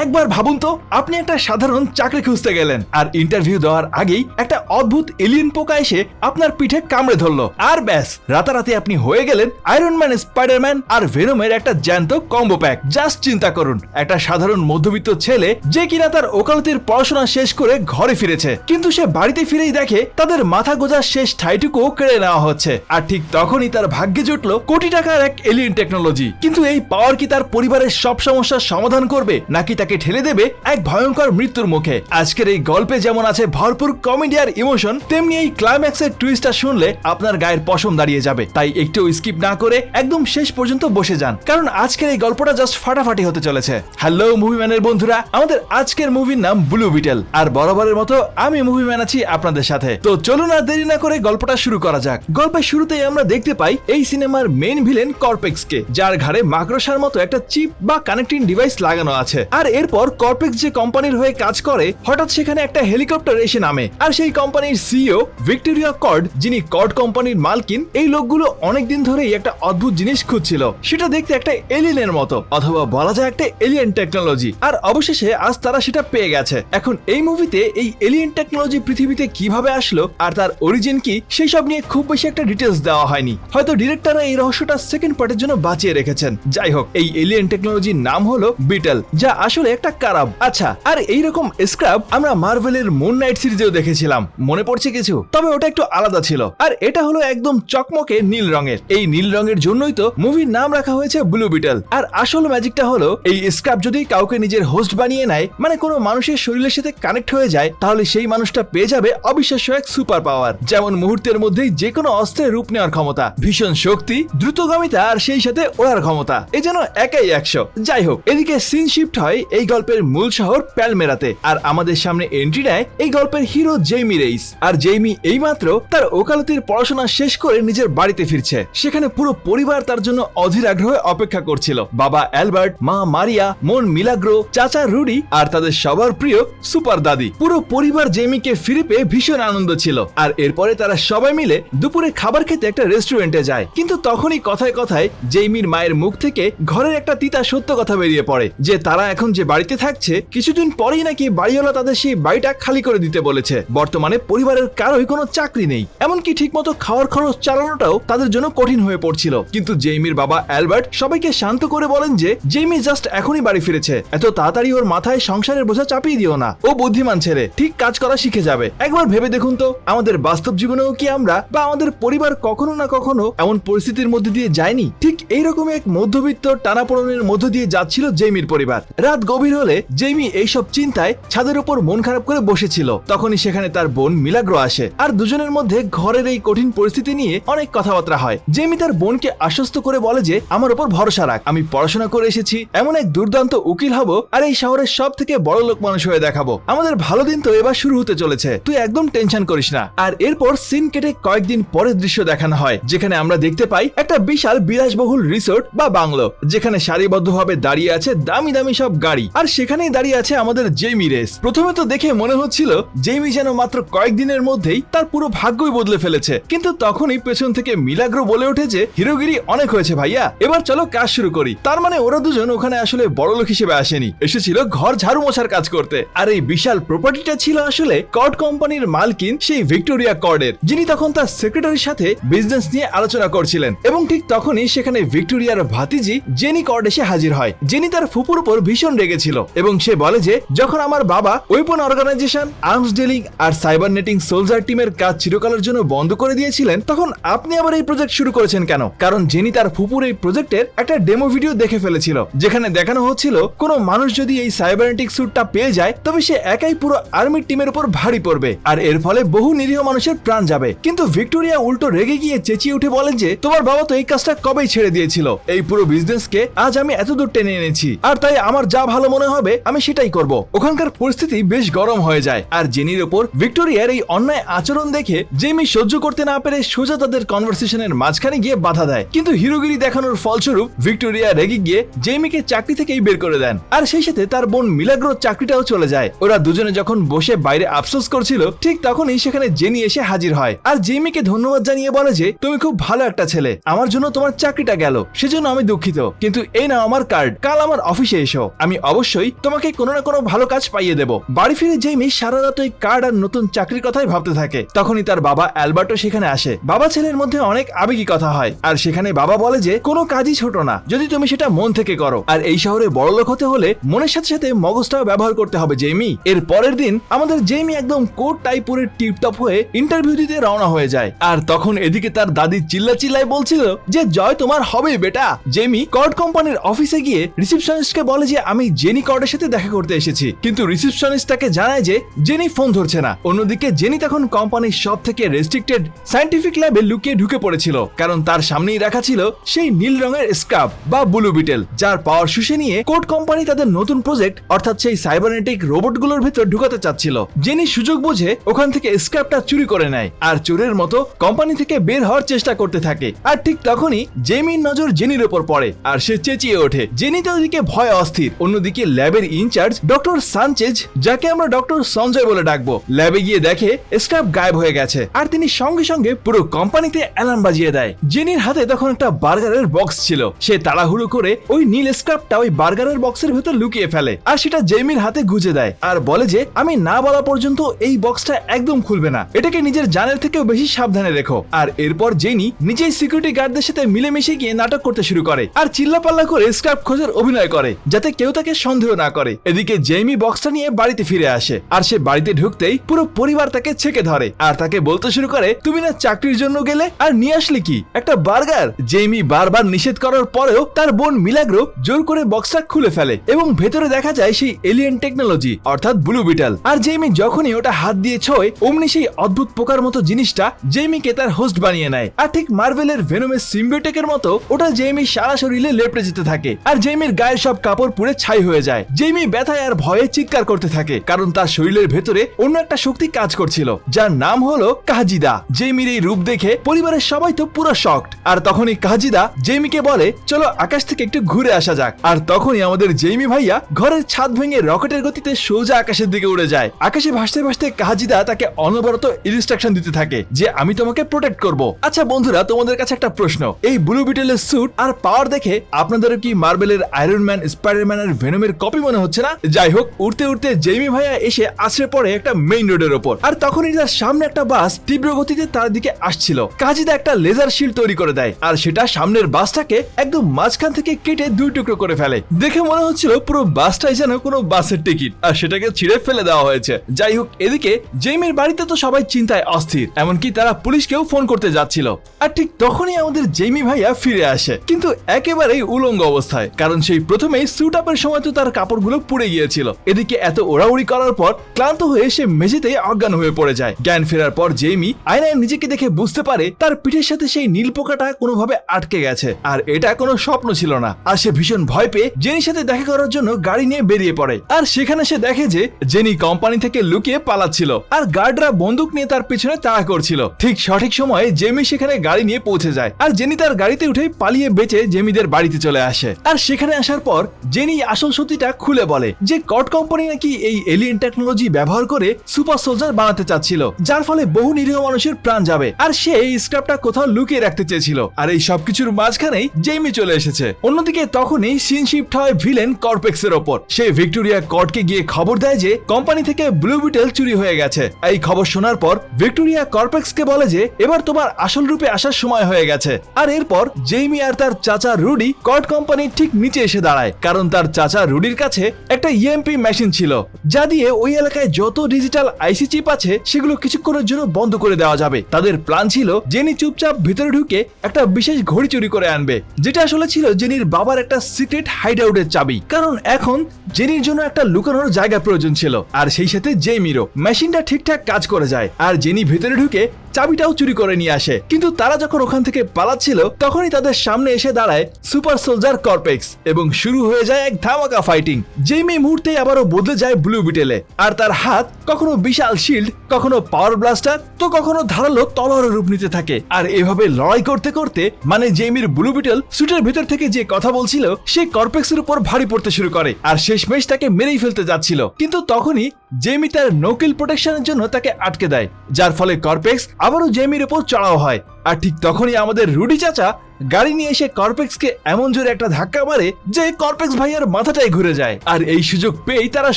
একবার ভাবুন তো, আপনি একটা সাধারণ চাকরি খুঁজতে গেলেন আর ইন্টারভিউ দেওয়ার আগেই একটা অদ্ভুত এলিয়েন পোকা এসে আপনার পিঠে কামড়ে ধরলো, আর ব্যাস রাতারাতি আপনি হয়ে গেলেন আয়রন ম্যান, স্পাইডারম্যান আর ভেনমের একটা জ্যান্ত কম্বো প্যাক। জাস্ট চিন্তা করুন, একটা সাধারণ মধ্যবিত্ত ছেলে যে কিনা তার ওকালতির পড়াশোনা শেষ করে ঘরে ফিরেছে, কিন্তু সে বাড়িতে ফিরেই দেখে তাদের মাথা গোজার শেষ ঠাইটুকু কেড়ে নেওয়া হচ্ছে। আর ঠিক তখনই তার ভাগ্যে জুটলো কোটি টাকার এক এলিয়েন টেকনোলজি। কিন্তু এই পাওয়ার কি তার পরিবারের সব সমস্যার সমাধান করবে, নাকি তাকে ঠেলে দেবে এক ভয়ঙ্কর মৃত্যুর মুখে? আজকের এই গল্পে যেমন আছে ভরপুর কমেডি আর ইমোশন, তেমনি এই ক্লাইম্যাক্সের টুইস্টটা শুনলে আপনার গায়ের পশম দাঁড়িয়ে যাবে। তাই একটু স্কিপ না করে একদম শেষ পর্যন্ত বসে যান, কারণ আজকের এই গল্পটা জাস্ট ফাটাফাটি হতে চলেছে। হ্যালো মুভিম্যানের বন্ধুরা, আমাদের আজকের মুভির নাম ব্লু বিটেল, আর বরাবরের মতো আমি মুভিম্যান আছি আপনাদের সাথে। তো চলুন আর দেরি না করে গল্পটা শুরু করা যাক। গল্পের শুরুতেই আমরা দেখতে পাই এই সিনেমার মেইন ভিলেন কর্পেক্সকে, যার ঘাড়ে মাকড়সার মতো একটা চিপ বা কানেক্টিং ডিভাইস লাগানো আছে। আর এরপর কর্পেক্স যে কোম্পানির হয়ে কাজ করে, হঠাৎ সেখানে একটা হেলিকপ্টার এসে নামে, আর সেই কোম্পানির সিইও ভিক্টোরিয়া কর্ড, যিনি কর্ড কোম্পানির মালকিন, এই লোকগুলো অনেকদিন ধরেই একটা অদ্ভুত জিনিস খুঁজছিল, সেটা দেখতে একটা এলিয়েনের মতো, অথবা বলা যায় একটা এলিয়েন টেকনোলজি। আর অবশেষে আজ তারা সেটা পেয়ে গেছে। এখন এই মুভিতে এই এলিয়েন টেকনোলজি পৃথিবীতে কিভাবে আসলো আর তার অরিজিন কি, সেই সব নিয়ে খুব বেশি একটা ডিটেলস দেওয়া হয়নি। হয়তো ডিরেক্টররা এই রহস্যটা সেকেন্ড পার্টের জন্য বাঁচিয়ে রেখেছেন। যাই হোক, এই এলিয়েন টেকনোলজির নাম হলো বিটেল, যা আসলে একটা কারাব। আচ্ছা, আর এইরকম স্ক্রাব আমরা মার্ভেলের মুন নাইট সিরিজেও দেখেছিলাম, মনে পড়ছে কিছু? তবে ওটা একটু আলাদা ছিল, আর এটা হলো একদম চকমকে নীল রঙের। এই নীল রঙের জন্যই তো মুভির নাম রাখা হয়েছে ব্লু বিটেল। আর আসল ম্যাজিকটা হলো, এই স্ক্রাব যদি কাউকে নিজের হোস্ট বানিয়ে নেয়, মানে কোনো মানুষের শরীরের সাথে কানেক্ট হয়ে যায়, তাহলে সেই মানুষটা পেয়ে যাবে অবিশ্বাস্য এক সুপার পাওয়ার, যেমন মুহূর্তের মধ্যেই যে কোনো অস্ত্রের রূপ নেওয়ার ক্ষমতা, ভীষণ শক্তি, দ্রুতগামিতা, আর সেই সাথে ওড়ার ক্ষমতা। এই যেন একাই 100। যাই হোক, এদিকে সিন শিফট হয় এই গল্পের মূল শহর প্যালমেরাতে, আর আমাদের সামনে এন্ট্রি নেয় এই গল্পের হিরো জেইমি রেইস। আর জেইমি এইমাত্র তার ওকালতির পড়াশোনা শেষ করে নিজের বাড়িতে ফিরছে। সেখানে পুরো পরিবার তার জন্য অধীর আগ্রহে অপেক্ষা করছিল। বাবা অ্যালবার্ট, মা মারিয়া, মন মিলাগ্রো, চাচা রুডি, আর তাদের সবার প্রিয় সুপার দাদি। পুরো পরিবার জেইমিকে ফিরে পেয়ে ভীষণ আনন্দ ছিল। আর এরপরে তারা সবাই মিলে দুপুরে খাবার খেতে একটা রেস্টুরেন্টে যায়। কিন্তু তখনই কথায় কথায় জেইমির মায়ের মুখ থেকে ঘরের একটা তিতা সত্য কথা বেরিয়ে পড়ে, যে তারা এখন যে বাড়িতে থাকছে, কিছুদিন পরেই নাকি বাড়িওয়ালা তাদের সেই বাড়িটা খালি করে দিতে বলেছে। বর্তমানে পরিবারের কারোই কোনো চাকরি নেই, এমনকি ঠিকমতো খাওয়ার খরচ চালানোটাও তাদের জন্য কঠিন হয়ে পড়ছিল। কিন্তু জেইমির বাবা অ্যালবার্ট সবাইকে শান্ত করে বলেন যে জেইমি জাস্ট এখনই বাড়ি ফিরেছে, এত তাড়াতাড়ি ওর মাথায় সংসারের বোঝা চাপিয়ে দিও না, ও বুদ্ধিমান ছেলে, ঠিক কাজ করা শিখে যাবে। একবার ভেবে দেখুন তো, আমাদের বাস্তব জীবনেও কি আমরা বা আমাদের পরিবার কখনো না কখনো এমন পরিস্থিতির মধ্যে দিয়ে যায়নি? ঠিক এইরকম এক মধ্যবিত্ত টানাপোড়েনের মধ্য দিয়ে যাচ্ছিল জেইমির পরিবার। রাত গভীর হলে জেইমি এইসব চিন্তায় ছাদের উপর মন খারাপ করে বসেছিল। তখনই সেখানে তার বোন মিলাগ্রো আসে, আর দুজনের মধ্যে ঘরের এই কঠিন পরিস্থিতি নিয়ে অনেক কথাবার্তা হয়। জেইমি তার বোনকে আশ্বস্ত করে বলে যে আমার উপর ভরসা রাখ, আমি পড়াশোনা করে এসেছি, এমন এক দুর্দান্ত উকিল হব, আর এই শহরের সব থেকে বড় লোক মানুষ হয়ে দেখাবো। আমাদের ভালো দিন তো এবার শুরু হতে চলেছে, তুই একদম টেনশন করিস না। আর এরপর সিন কেটে কয়েকদিন পরের দৃশ্য দেখানো হয়, যেখানে আমরা দেখতে পাই একটা বিশাল বিলাসবহুল রিসোর্ট বা বাংলো, যেখানে সারিবদ্ধভাবে দাঁড়িয়ে আছে দামি দামি সব গাড়ি, আর সেখানেই দাঁড়িয়ে আছে আমাদের জেইমি রেস। প্রথমে তো দেখে মনে হচ্ছিল জেইমি যেন মাত্র কয়েকদিনের মধ্যেই তার পুরো ভাগ্যই বদলে ফেলেছে, কিন্তু তখনই পেছন থেকে মিলাগ্রো বলে ওঠে যে হিরোগিরি অনেক হয়েছে ভাইয়া, এবার চলো কাজ শুরু করি। তার মানে ওরা দুজন ওখানে আসলে বড় লোক হিসেবে আসেনি, এসেছিল ঘর ঝাড়ু মোছার কাজ করতে। আর এই বিশাল প্রপার্টিটা ছিল আসলে কর্ড কোম্পানির মালকিন সেই ভিক্টোরিয়া কর্ডের, যিনি তখন তার সেক্রেটারির সাথে বিজনেস নিয়ে আলোচনা করছিলেন। এবং ঠিক তখনই সেখানে ভিক্টোরিয়ার ভাতিজি জেনি কর্ড এসে হাজির হয়। জেনি তার ফুপুর উপর ভীষণ রেগেছিল, এবং সে বলে যে যখন আমার বাবা ওয়েপন অর্গানাইজেশন, আর্মস ডিলিং আর সাইবারনেটিং সোলজার টিমের কাজ চিরকালের জন্য বন্ধ করে দিয়েছিলেন, তখন আপনি আবার এই প্রজেক্ট শুরু করেছেন কেন? কারণ জেনি তার ফুপুর এই প্রজেক্টের একটা ডেমো ভিডিও দেখে ফেলেছিল, যেখানে দেখানো হচ্ছিল কোনো মানুষ যদি এই সাইবারনেটিক স্যুটটা পেয়ে যায়, তবে সে একাই পুরো আর্মির টিমের উপর ভারী পড়বে, আর এর ফলে বহু নিরীহ মানুষের প্রাণ যাবে। কিন্তু ভিক্টোরিয়া উল্টো রেগে গিয়ে চেঁচিয়ে উঠে বলেন যে তোমার বাবা তো এই কাজটা কবেই ছেড়ে দিয়েছিল, এই পুরো বিজনেসকে আজ আমি এত দূর টেনে এনেছি, আর তাই আমার যা ভালো মনে হবে আমি সেটাই করব। ওখানকার পরিস্থিতি বেশ গরম হয়ে যায়, আর জেনির উপর ভিক্টোরিয়ার এই অন্যায় আচরণ দেখে জেমি সহ্য করতে না পেরে সোজা তাদের কনভারসেশনের মাঝখানে গিয়ে বাধা দেয়। কিন্তু হিরোগিরি দেখানোর ফলস্বরূপ ভিক্টোরিয়া রেগে গিয়ে জেমিকে চাকরি থেকেই বের করে দেন, আর সেই সাথে তার বোন মিলাগ্রোর চাকরিটাও চলে যায়। ওরা দুজনে যখন বসে বাইরে আফসোস করছিল, ঠিক তখনই সেখানে জেনি এসে হাজির হয়, আর জেমিকে ধন্যবাদ জানিয়ে বলে যে তুমি খুব ভালো একটা ছেলে, আমার জন্য তোমার চাকরিটা গেল সেজন্য আমি দুঃখিত, কিন্তু এই নাও আমার কার্ড, কাল আমার অফিসে এসো, আমি অবশ্যই তোমাকে কোনো না কোনো ভালো কাজ পাইয়ে দেব। বাড়ি ফিরে জেমি সারা রাত ওই কার্ড আর নতুন চাকরির কথাই ভাবতে থাকে। তখনই তার বাবা অ্যালবার্টো সেখানে আসে। বাবা ছেলের মধ্যে অনেক আবেগী কথা হয়, আর সেখানে বাবা বলে যে কোনো কাজই ছোট না যদি তুমি সেটা মন থেকে করো, আর এই শহরে বড়লোক হতে হলে মনের সাথে সাথে মগজটাও ব্যবহার করতে হবে জেমি। এর পরের দিন আমাদের জেমি একদম কোট টাই পরে টিপটপ হয়ে ইন্টারভিউ দিতে রওনা হয়ে যায়। আর তখন এদিকে তার দাদি চিল্লাই বলছিল যে জয় তোমার হবে বেটা। জেমি কর্ড কোম্পানির অফিসে গিয়ে রিসেপশনিস্টকে বলে যে আমি জেনি কর্ডের সাথে দেখা করতে এসেছি, কিন্তু রিসেপশনিস্ট তাকে জানায় যে জেনি ফোন ধরছে না। অন্যদিকে জেনি তখন কোম্পানির সব থেকে রেস্ট্রিক্টেড সায়েন্টিফিক ল্যাবে লুকিয়ে ঢুকে পড়েছিল, কারণ তার সামনেই রাখা ছিল সেই নীল রঙের স্ক্রাব বা ব্লু বিটেল, যার পাওয়ার শুষে নিয়ে কোড কোম্পানি তাদের নতুন প্রজেক্ট অর্থাৎ সেই সাইবারনেটিক রোবটগুলোর ভিতর ঢুকাতে চাচ্ছিল। জেনি সুযোগ বুঝে ওখান থেকে স্ক্রাবটা চুরি করে নেয় আর চোরের মতো কোম্পানি থেকে বের হওয়ার চেষ্টা করতে থাকে। আর ঠিক তখনই জেমির নজর জেনির উপর পড়ে আর সে চেঁচিয়ে ওঠে। জেনি তো ওদিকে ভয় অস্থির। অন্যদিকে ল্যাবের ইনচার্জ ডক্টর সানচেজ, যাকে আমরা ডক্টর সঞ্জয় বলে ডাকবো, ল্যাবে গিয়ে দেখে স্ক্রাব গায়েব হয়ে গেছে আর তিনি সঙ্গে সঙ্গে পুরো কোম্পানিতে অ্যালার্ম বাজিয়ে দেয়। জেনির হাতে তখন একটা বার্গারের বক্স ছিল। সে তাড়াহুড়ো করে ওই নীল স্ক্রাবটা ওই বার্গারের বক্সের ভেতর লুকিয়ে ফেলে আর সেটা জেমির হাতে গুজে দেয় আর বলে যে আমি না বলা পর্যন্ত এই বক্সটা একদম খুলবে না, এটাকে নিজের জানের থেকেও বেশি সাবধানে রেখো। আর এরপর জেনি নিজেই সিকিউরিটি গার্ডদের সাথে মিলেমিশে গিয়ে নাটক করতে শুরু করে আর চিল্লাপাল্লা করে স্ক্রাব খোঁজার অভিনয় করে যাতে কেউ তাকে সন্দেহ না করে। এদিকে জেমি বক্সটা নিয়ে বাড়িতে ফিরে আসে আর সে বাড়িতে ঢুকতেই পুরো পরিবার তাকে ছেকে ধরে আর তাকে বলতে শুরু করে তুমি না চাকরির জন্য গেলে আর নিয়ে আসলে কি একটা বার্গার। জেমি বারবার নিষেধ করার পরেও তার বোন মিলাগ্রো জোর করে বক্সটা খুলে ফেলে এবং ভেতরে দেখা যায় সেই এলিয়েন টেকনোলজি অর্থাৎ ব্লু বিটেল। আর জেমি যখনই ওটা হাত দিয়ে ছোঁয় অমনি সেই অদ্ভুত পোকার মতো জিনিসটা জেমিকে তার হোস্ট বানিয়ে নেয়। আর ঠিক মার্ভেলের ভেনমের সিম্বিওটেকের মতো ওটা জেমি সারা শরীরে লেপটে যেতে থাকে আর জেমির গায়ের সব কাপড় পুড়ে ছাই হয়ে যায়। জেমি ব্যথায় আর ভয়ে চিৎকার করতে থাকে কারণ তার শরীরের ভেতরে অন্য একটা শক্তি কাজ করছিল যার নাম হলো কাজিদা। জেমির এই রূপ দেখে পরিবারের সবাই তো পুরো শকড। আর তখনই কাজিদা জেমিকে বলে চলো আকাশ থেকে একটু ঘুরে আসা যাক। আর তখনই আমাদের জেমি ভাইয়া ঘরের ছাদ ভেঙে রকেটের গতিতে সোজা আকাশের দিকে উড়ে যায়। আকাশে ভাসতে ভাসতে কাজিদা তাকে অনবরত ইনস্ট্রাকশন দিতে থাকে যে আমি তোমাকে প্রোটেক্ট করব। আচ্ছা বন্ধুরা, তোমাদের কাছে একটা প্রশ্ন, এই ব্লু বিটেলের স্যুট আর পাওয়ার দেখে আপনাদের কি মার্বেলের আয়রন ম্যান, স্পাইডারম্যান আর ভেনমের কপি মনে হচ্ছে না? যাই হোক, উড়তে উড়তে জেমি ভাইয়া এসে আছড়ে পড়ে একটা মেইন রোডের ওপর আর তখনই তার সামনে একটা বাস তীব্র গতিতে তার দিকে আসছিল। কাজিদা একটা লেজার শিল্ড তৈরি করে দেয় আর সেটা সামনের বাসটাকে একদম মাঝখান থেকে কেটে দুই টুকরো করে ফেলে। দেখে মনে হচ্ছিল পুরো বাসটাই যেন কোনো বাসের টিকিট আর সেটাকে ছিঁড়ে ফেলে দেওয়া হয়েছে। যাই হোক, এদিকে জেমির বাড়িতে তো সবাই চিন্তায় অস্থির, এমনকি তারা পুলিশকেও ফোন করতে যাচ্ছিল। আর ঠিক তখনই আমাদের জেমি ভাইয়া ফিরে আসে, কিন্তু একেবারেই উলঙ্গ অবস্থায়, কারণ সেই প্রথমেই স্যুট আপের সময় তো তার কাপড়গুলো পুড়ে গিয়েছিল। এদিকে এত ওড়াউড়ি করার পর ক্লান্ত হয়ে সে মেঝেতেই অজ্ঞান হয়ে পড়ে যায়। জ্ঞান ফেরার পর জেমি আয়নায় নিজেকে দেখে বুঝতে পারে তার পিঠের সাথে সেই নীল পোকাটা কোনোভাবে আটকে গেছে আর এটা কোনো স্বপ্ন ছিল না। আর সে ভীষণ ভয় পেয়ে জেনির সাথে দেখা করার জন্য গাড়ি নিয়ে বেরিয়ে পড়ে। আর সেখানে সে দেখে যে জেনি কোম্পানি থেকে লুকিয়ে পালাচ্ছিল আর গার্ডরা বন্দুক নিয়ে তার পিছনে তাড়া করছিল। ঠিক সঠিক সময়ে জেমি সেখানে গাড়ি নিয়ে পৌঁছে যায় আর জেনি তার গাড়িতে উঠে পালিয়ে বেঁচে জেমিদের বাড়িতে চলে আসে। আর সেখানে আসার পর জেনি আসল সত্যিটা খুলে বলে যে কট কোম্পানি নাকি এই এলিয়েন টেকনোলজি ব্যবহার করে সুপার সোলজার বানাতে চাচ্ছিল, যার ফলে বহু নিরীহ মানুষের প্রাণ যাবে। আর সে এই স্ক্রাবটা কোথাও লুকিয়ে রাখতে চেয়েছিল। আর এই সবকিছুর মাঝখানেই জেমি চলে এসেছে। অন্যদিকে তখনই সিন শিফট হয় ভিলেন কর্পেক্সের ওপর। সে ভিক্টোরিয়া কর্টকে গিয়ে খবর দেয় যে কোম্পানি থেকে ব্লু বিটেল চুরি হয়ে গেছে। এই খবর শোনার পর ভিক্টোরিয়া কর্পেক্সকে বলে যে এবার তোমার আসল রূপে আসার সময় হয়ে গেছে। আর এরপর জেমি আর তার চাচা রুডি কর্ট কোম্পানির ঠিক নিচে এসে দাঁড়ায়, কারণ তার চাচা রুডির কাছে একটা ইএমপি মেশিন ছিল যা দিয়ে ওই এলাকায় যত ডিজিটাল আইসি চিপ আছে সেগুলো কিছুক্ষণের জন্য বন্ধ করে দেওয়া যাবে। তাদের প্ল্যান ছিল জেনি চুপচাপ ভিতরে ঢুকে একটা বিশেষ ঘড়ি চুরি করে আনবে, যেটা আসলে ছিল জেনির বাবার একটা সিক্রেট হাইড আউটের চাবি, কারণ এখন জেনির জন্য একটা লুকানোর জায়গা প্রয়োজন ছিল। আর সেই সাথে জেমিরও মেশিনটা ঠিকঠাক কাজ করে যায় আর জেনি ভিতরে ঢুকে চাবিটাও চুরি করে নিয়ে আসে। কিন্তু তারা যখন ওখান থেকে পালাচ্ছিল তখনই তাদের সামনে এসে দাঁড়ায় সুপার সোলজার কর্পেক্স এবং শুরু হয়ে যায় এক ধামাকা ফাইটিং। জেমি মুহূর্তে আবারও বদলে যায় ব্লু বিটেলে আর তার হাত কখনো বিশাল শিল্ড, কখনো পাওয়ার ব্লাস্টার, তো কখনো ধারালো তলোয়ারের রূপ নিতে থাকে। আর এভাবে লড়াই করতে করতে মানে জেমির ব্লু বিটেল সুটের ভেতর থেকে যে কথা বলছিল সে কর্পেক্সের উপর ভারী পড়তে শুরু করে আর শেষমেশ তাকে মেরেই ফেলতে যাচ্ছিল। কিন্তু তখনই জেমি তার নোকিল প্রোটেকশনের জন্য তাকে আটকে দেয়, যার ফলে কর্পেক্স আবারও জেমির উপর চড়াও হয় আর ঠিক তখনই আমাদের রুডি চাচা গাড়ি নিয়ে এসে কর্পেক্সকে এমন জোরে একটা ধাক্কা মারে যে কর্পেক্স ভাইয়ার মাথাটাই ঘুরে যায়। আর এই সুযোগ পেয়েই তারা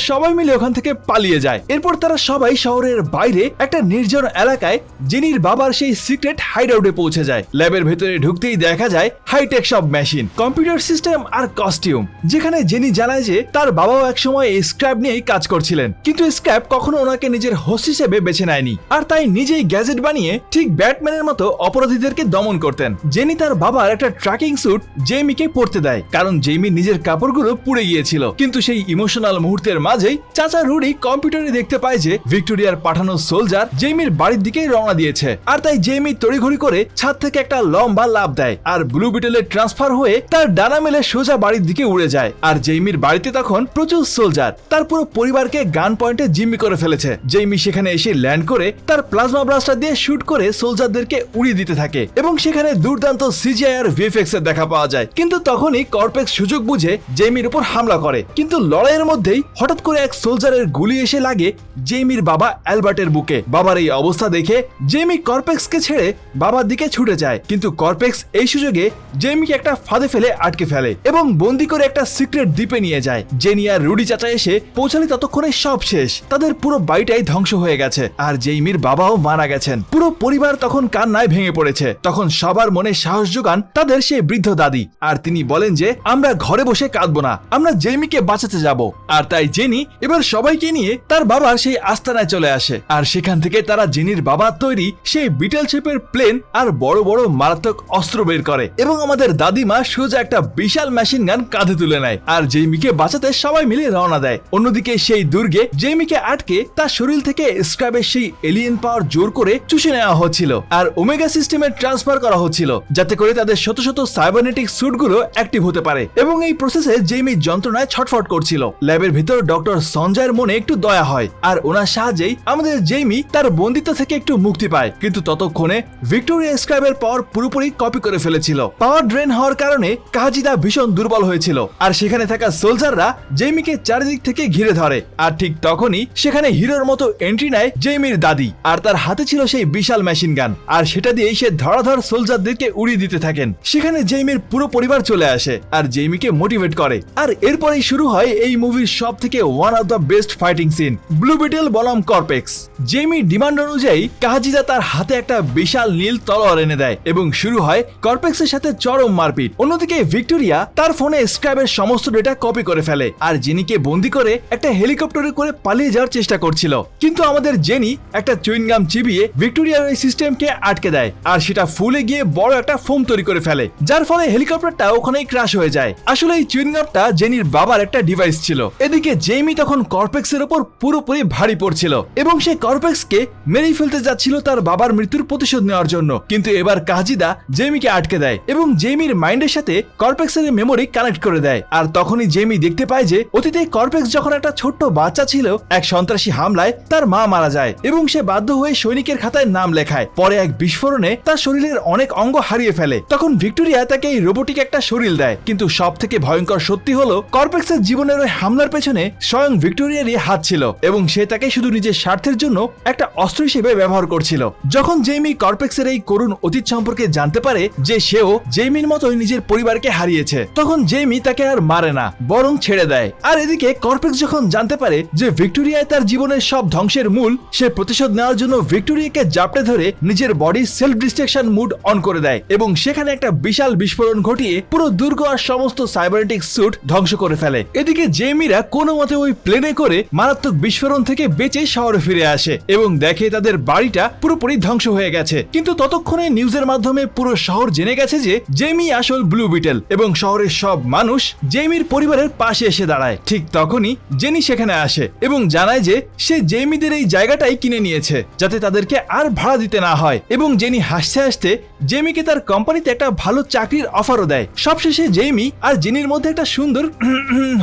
সবাই মিলে ওখান থেকে পালিয়ে যায়। এরপর তারা সবাই শহরের বাইরে একটা নির্জন এলাকায় জেনির বাবার সেই সিক্রেট হাইড আউটে পৌঁছে যায়। ল্যাবের ভেতরে ঢুকতেই দেখা যায় হাইটেক সব মেশিন, কম্পিউটার সিস্টেম আর কস্টিউম, যেখানে জেনি জানায় যে তার বাবাও একসময় এই স্ক্র্যাপ নিয়েই কাজ করছিলেন, কিন্তু স্ক্র্যাপ কখনো ওনাকে নিজের হোস্ট হিসেবে বেছে নেয়নি, আর তাই নিজেই গ্যাজেট বানিয়ে ঠিক ব্যাটম্যানের মতো অপরাধীদেরকে দমন করতেন। জেনি তার বাবার একটা ট্র্যাকিং স্যুট জেমিকে পরতে দেয়, কারণ জেমি নিজের কাপড়গুলো পুড়ে গিয়েছিল। কিন্তু সেই ইমোশনাল মুহূর্তের মাঝেই চাচা রুডি কম্পিউটারে দেখতে পায় যে ভিক্টোরিয়ার পাঠানো সোলজার জেমির বাড়ির দিকে রওনা দিয়েছে, আর তাই জেমি তড়িঘড়ি করে ছাদ থেকে একটা লম্বা লাফ দেয় আর ব্লু বিটলে ট্রান্সফার হয়ে তার ডানা মেলে সোজা বাড়ির দিকে উড়ে যায়। আর জেমির বাড়িতে তখন প্রচুর সোলজার তার পুরো পরিবারকে গান পয়েন্টে জিম্মি করে ফেলেছে। জেমি সেখানে এসে ল্যান্ড করে তার প্লাজমা ব্লাস্টার দিয়ে শুট করে সোলজারদেরকে উড়িয়ে দিতে থাকে এবং সেখানে দুর্দান্ত সিজিআই আর ভিএফএক্স এর দেখা পাওয়া যায়। কিন্তু তখনই কর্পেক্স সুযোগ বুঝে জেমির উপর হামলা করে, কিন্তু লড়াইয়ের মধ্যেই হঠাৎ করে এক সোলজারের গুলি এসে লাগে জেমির বাবা অ্যালবার্টের বুকে। বাবার এই অবস্থা দেখে জেমি কর্পেক্সকে ছেড়ে বাবার দিকে ছুটে যায়, কিন্তু কর্পেক্স এই সুযোগে জেমিকে একটা ফাঁদে ফেলে আটকে ফেলে এবং বন্দি করে একটা সিক্রেট দ্বীপে নিয়ে যায়। জেনি আর রুডি চাচা এসে পৌঁছালে ততক্ষণে সব শেষ, তাদের পুরো বাড়িটাই ধ্বংস হয়ে গেছে আর জেমির বাবাও মারা গেছেন। পুরো পরিবার তখন কান্নায় ভেঙে পড়েছে। তখন সবার মনে সাহস যোগান তাদের সেই বৃদ্ধ দাদি, আর তিনি বলেন যে আমরা ঘরে বসে কাঁদবো না, আমরা জেমিকে বাঁচাতে যাব। আর তাই জেনি এবার সবাইকে নিয়ে তার বাবার সেই আস্তানায় চলে আসে, আর সেখান থেকে তারা জেনির বাবার তৈরি সেই বিটেল শেপের প্লেন আর বড় বড় মারাত্মক অস্ত্র বের করে এবং আমাদের দাদিমা সোজা একটা বিশাল মেশিন গান কাঁধে তুলে নেয় আর জেমিকে বাঁচাতে সবাই মিলে রওনা দেয়। অন্যদিকে সেই দুর্গে জেমিকে আটকে তার শরীর থেকে স্ক্র্যাবের সেই এলিয়েন পাওয়ার জোর করে চুষে নেওয়া হচ্ছিল আর ওমেগা সিস্টেমে ট্রান্সফার করা হচ্ছিল, যাতে করে তাদের শত শত সাইবারনেটিক স্যুটগুলো অ্যাক্টিভ হতে পারে। এবং এই প্রসেসে জেমি যন্ত্রণায় ছটফট করছিল। ল্যাবের ভিতর ডক্টর সঞ্জয়ের মনে একটু দয়া হয় আর ওনার সাহায্যেই আমাদের জেমি তার বন্দিত্ব থেকে একটু মুক্তি পায়। কিন্তু ততক্ষণে ভিক্টোরিয়া স্ক্র্যাবের পাওয়ার পুরোপুরি কপি করে ফেলেছিল। পাওয়ার ড্রেন হওয়ার কারণে কাজিদা ভীষণ দুর্বল হয়েছিল আর সেখানে থাকা সোলজাররা জেমিকে চারিদিক থেকে ঘিরে ধরে। আর ঠিক তখনই সেখানে হিরোর মতো এন্ট্রি নেয় জেমির দাদি, আর তার হাতে ছিল সেই বিশাল মেশিন গান, আর সেটা দিয়ে সে ধরাধর সোলজারদেরকে উড়িয়ে দিতে থাকেন। সেখানে জেমির পুরো পরিবার চলে আসে আর জেমিকে মোটিভেট করে। আর এরপরেই শুরু হয় এই মুভির সব থেকে one of the best fighting scene, Blue Beetle বনাম কর্পেক্স। জেমি ডিমান্ড অনুযায়ী কাজিদা তার হাতে একটা বিশাল নীল তলোয়ার এনে দেয় এবং শুরু হয় কর্পেক্সের সাথে চরম মারপিট। অন্যদিকে ভিক্টোরিয়া তার ফোনে স্ক্র্যাবের সমস্ত ডেটা কপি করে ফেলে আর জেনিকে বন্দি করে একটা হেলিকপ্টারে করে পালিয়ে যাওয়ার চেষ্টা করছিল, কিন্তু আমাদের জেনি একটা চুইনগাম চিবিয়ে ভিক্টোরিয়ার ওই সিস্টেমকে আটকে দেয় আর সেটা ফুলে গিয়ে বড় একটা ফোম তৈরি করে ফেলে, যার ফলে হেলিকপ্টারটা ওখানেই ক্র্যাশ হয়ে যায়। আসলে এই চুইনগামটা জেনির বাবার একটা ডিভাইস ছিল। এদিকে জেমি তখন কর্পেক্সের উপর পুরোপুরি ভারী পড়ছিল এবং সে কর্পেক্সকে মেরেই ফেলতে যাচ্ছিল তার বাবার মৃত্যুর প্রতিশোধ নেওয়ার জন্য, কিন্তু এবার কাজিদা জেমিকে আটকে দেয় এবং জেমির মাইন্ডের সাথে কর্পেক্সের মেমোরি কানেক্ট করে দেয়। আর তখনই জেমি দেখতে পায় যে অতীতে কর্পেক্স যখন একটা ছোট্ট বাচ্চা ছিল, এক সন্ত্রাসী হামলায় তার মা মারা যায় এবং সে বাধ্য হয়ে সৈনিকের খাতায় নাম লেখায়। পরে এক বিস্ফোরণে তার শরীরের অনেক অঙ্গ হারিয়ে ফেলে। তখন ভিক্টোরিয়া তাকে এই রোবোটিক একটা শরীর দেয়, কিন্তু সব থেকে ভয়ঙ্কর সত্যি হলো কর্পেক্সের জীবনের ওই হামলার পেছনে স্বয়ং ভিক্টোরিয়ারই হাত ছিল এবং সে তাকে শুধু নিজের স্বার্থের জন্য একটা অস্ত্র হিসেবে ব্যবহার করছিল। যখন জেমি কর্পেক্সের এই করুণ অতীত সম্পর্কে জানতে পারে যে সেও জেমির মতোই নিজের পরিবারকে হারিয়েছে, তখন জেমি তাকে আর মারে না, বরং ছেড়ে দেয়। আর এদিকে কর্পেক্স যখন জানতে পারে যে ভিক্টোরিয়ায় তার জীবনের সব ধ্বংসের মূল, সে প্রতিশোধ নেওয়ার জন্য ভিক্টোরিয়াকে জাপটে ধরে নিজের body self destruction mode on করে দেয় এবং সেখানে একটা বিশাল বিস্ফোরণ ঘটিয়ে পুরো দুর্গ আর সমস্ত সাইবারনেটিক স্যুট ধ্বংস করে ফেলে। এদিকে জেমিরা কোনো মতে ওই প্লেনে করে মারাত্মক বিস্ফোরণ থেকে বেঁচে শহরে ফিরে আসে এবং দেখে তাদের বাড়িটা পুরোপুরি ধ্বংস হয়ে গেছে। কিন্তু ততক্ষণে নিউজের মাধ্যমে পুরো শহর জেনে গেছে যে জেমি আসল ব্লু বিটেল এবং শহরের সব মানুষ জেমির পরিবারের পাশে এসে দাঁড়ায়। ঠিক তখনই জেনি সেখানে আসে এবং জানায় যে সে জেমিদের এই জায়গাটাই কিনে নিয়েছে যাতে তাদেরকে আর ভাড়া দিতে না হয়, এবং জেনি হাসতে হাসতে জেমিকে তার কোম্পানিতে একটা ভালো চাকরির অফারও দেয়। সবশেষে জেমি আর জেনির মধ্যে একটা সুন্দর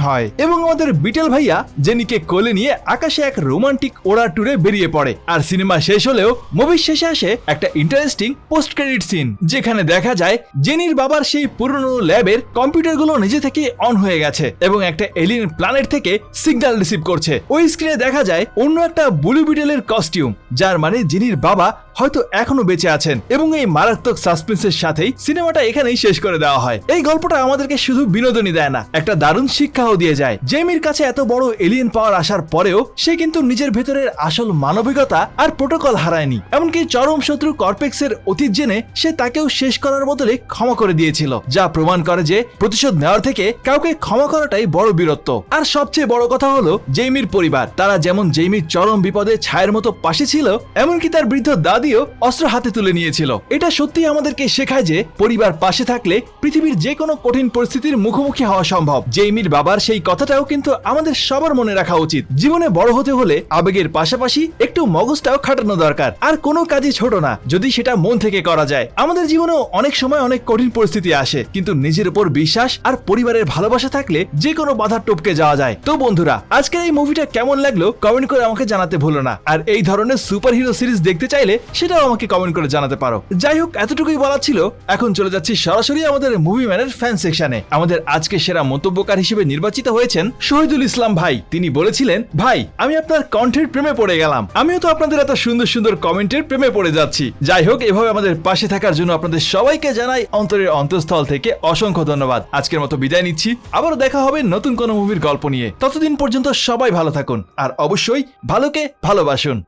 হয় এবং আমাদের বিটেল ভাইয়া জেনিকে কোলে নিয়ে আকাশে এক রোমান্টিক ওড়া ট্যুরে বেরিয়ে পড়ে। আর সিনেমা শেষ হলেও মুভির শেষে আসে একটা ইন্টারেস্টিং পোস্ট ক্রেডিট সিন, যেখানে দেখা যায় জেনির বাবার সেই পুরনো ল্যাবের কম্পিউটারগুলো নিজে থেকে অন হয়ে গেছে এবং একটা এলিয়েন প্ল্যানেট থেকে সিগন্যাল রিসিভ করছে। ওই স্ক্রিনে দেখা যায় অন্য একটা ব্লু বিটেলের কস্টিউম, যার মানে জেনির বাবা হয়তো এখনো বেঁচে আছেন এবং এই মারাত্মক সাসপেন্সের সাথেই সিনেমাটা এখানেই শেষ করে দেওয়া হয়। এই গল্পটা আমাদেরকে শুধু বিনোদনই দেয় না, একটা দারুণ শিক্ষাও দিয়ে যায়। জেমির কাছে এত বড় এলিয়েন পাওয়ার আসার পরেও সে কিন্তু নিজের ভেতরের আসল মানবিকতা আর প্রোটোকল হারায়নি। এমনকি চরম শত্রু কর্পেক্সের অতীত জেনে সে তাকেও শেষ করার বদলে ক্ষমা করে দিয়েছিল, যা প্রমাণ করে যে প্রতিশোধ নেওয়ার থেকে কাউকে ক্ষমা করাটাই বড় বীরত্ব। আর সবচেয়ে বড় কথা হলো জেইমির পরিবার। তারা যেমন জেইমির চরম বিপদে ছায়ের মতো পাশে ছিল, এমনকি তার বৃদ্ধ দাদিও অস্ত্র হাতে তুলে নিয়েছিল। এটা সত্যি আমাদেরকে শেখায় যে পরিবার পাশে থাকলে পৃথিবীর যে কোনো কঠিন পরিস্থিতির মুখোমুখি হওয়া সম্ভব। জেইমির বাবার সেই কথাটাও কিন্তু আমাদের সবার মনে রাখা উচিত। জীবনে বড় হতে হলে আবেগের পাশাপাশি একটু মগজটাও খাটানো দরকার। আর কোনো কাজই ছোট না যদি সেটা মন থেকে করা যায়। আমাদের জীবনেও অনেক সময় অনেক কঠিন পরিস্থিতি আসে, কিন্তু নিজের উপর বিশ্বাস আর পরিবারের ভালোবাসা থাকলে যে কোনো বাধা টপকে যাওয়া যায়। তো বন্ধুরা, আজকের এই মুভিটা কেমন লাগলো কমেন্ট করে আমাকে জানাতে ভুলো না। আর এই ধরনের সুপার হিরো সিরিজ দেখতে চাইলে সেটাও আমাকে কমেন্ট করে জানাতে পারো। যাই হোক, এতটুকুই বলা ছিল। এখন চলে যাচ্ছি সরাসরি আমাদের মুভি ম্যানের ফ্যান সেকশনে। আমাদের আজকে সেরা মন্তব্যকার হিসেবে নির্বাচিত হয়েছেন শহীদুল ইসলাম ভাই। তিনি বলেছিলেন, ভাই আমি আপনার কণ্ঠের প্রেমে পড়ে গেলাম। আমিও তো আপনাদের এত সুন্দর সুন্দর কমেন্টের প্রেমে পড়ে যাচ্ছি। যাই হোক, এভাবে আমাদের পাশে থাকার জন্য আপনাদের সবাইকে জানাই অন্তরের অন্তঃস্থল থেকে অসংখ্য ধন্যবাদ। আজকের মতো বিদায় নিচ্ছি। আবারও দেখা হবে নতুন কোনো মুভির গল্প নিয়ে। ততদিন পর্যন্ত সবাই ভালো থাকুন আর অবশ্যই ভালোকে ভালোবাসুন।